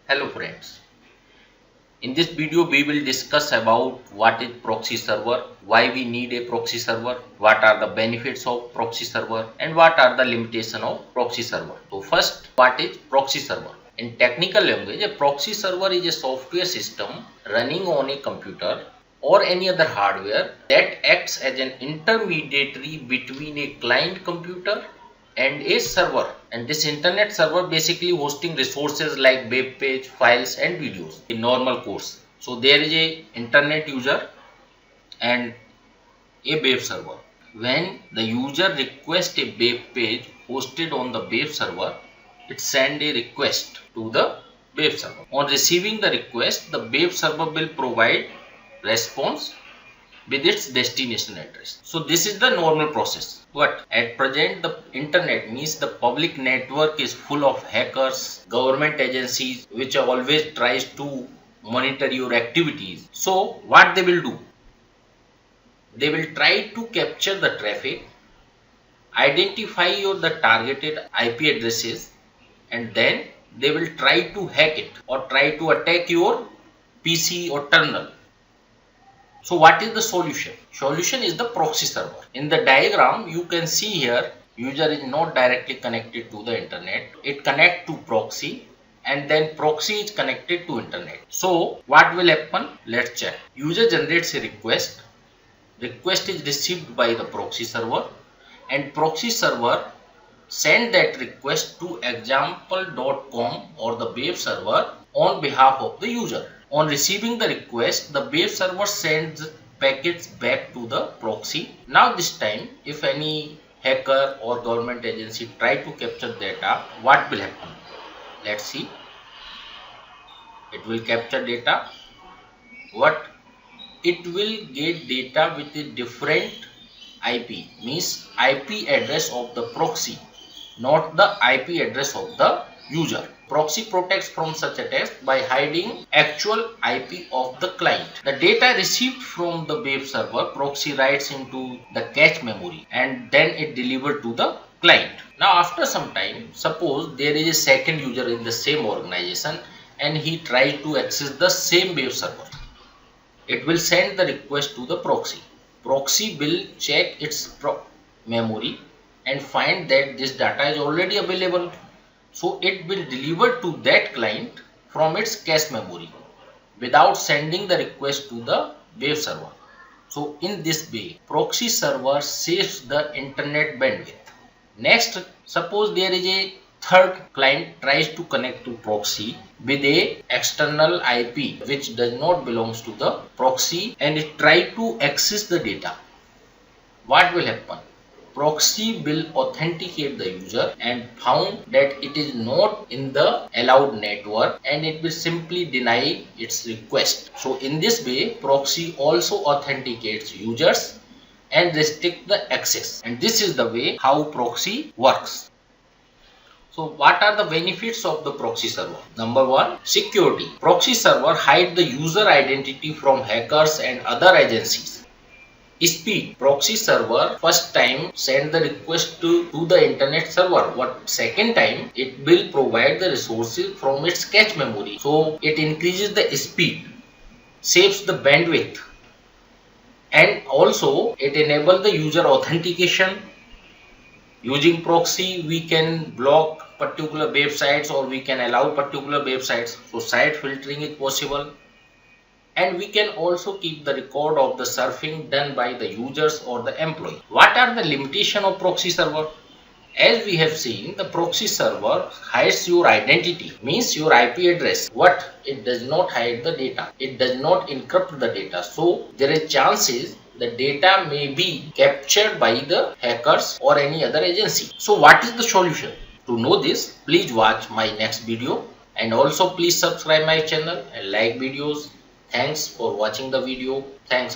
Hello friends, in this video we will discuss about what is proxy server, why we need a proxy server, what are the benefits of proxy server and what are the limitations of proxy server. So first, what is proxy server? In technical language, a proxy server is a software system running on a computer or any other hardware that acts as an intermediary between a client computer and a server, and this internet server basically hosting resources like web page, files and videos in normal course. So there is a internet user and a web server. When the user requests a web page hosted on the web server, it sends a request to the web server. On receiving the request, the web server will provide response with its destination address. So this is the normal process. But at present the internet means the public network is full of hackers, government agencies which always tries to monitor your activities. So what they will do? They will try to capture the traffic, identify the targeted IP addresses, and then they will try to hack it or try to attack your PC or terminal. So what is the solution? Solution is the proxy server. In the diagram you can see here, user is not directly connected to the internet. It connects to proxy and then proxy is connected to internet. So what will happen? Let's check. User generates a request. Request is received by the proxy server and proxy server send that request to example.com or the web server on behalf of the user. On receiving the request, the web server sends packets back to the proxy. Now this time, if any hacker or government agency try to capture data, what will happen? Let's see. It will capture data. What? It will get data with a different IP, means IP address of the proxy, not the IP address of the user. Proxy protects from such attacks by hiding actual IP of the client. The data received from the web server, proxy writes into the cache memory and then it delivered to the client. Now after some time, suppose there is a second user in the same organization and he tries to access the same web server. It will send the request to the proxy. Proxy will check its memory and find that this data is already available. So it will deliver to that client from its cache memory without sending the request to the web server. So in this way, proxy server saves the internet bandwidth. Next, suppose there is a third client tries to connect to proxy with a external IP which does not belongs to the proxy and it try to access the data. What will happen? Proxy will authenticate the user and found that it is not in the allowed network and it will simply deny its request. So in this way, proxy also authenticates users and restrict the access. And this is the way how proxy works. So what are the benefits of the proxy server? Number one, security. Proxy server hide the user identity from hackers and other agencies. Speed. Proxy server first time send the request to the internet server. What second time it will provide the resources from its cache memory. So it increases the speed, saves the bandwidth, and also it enables the user authentication. Using proxy we can block particular websites or we can allow particular websites. So site filtering is possible. And we can also keep the record of the surfing done by the users or the employee. What are the limitations of proxy server? As we have seen, the proxy server hides your identity, means your IP address. What? It does not hide the data. It does not encrypt the data. So there is chances the data may be captured by the hackers or any other agency. So what is the solution? To know this, please watch my next video and also please subscribe my channel and like videos. Thanks for watching the video. Thanks a lot.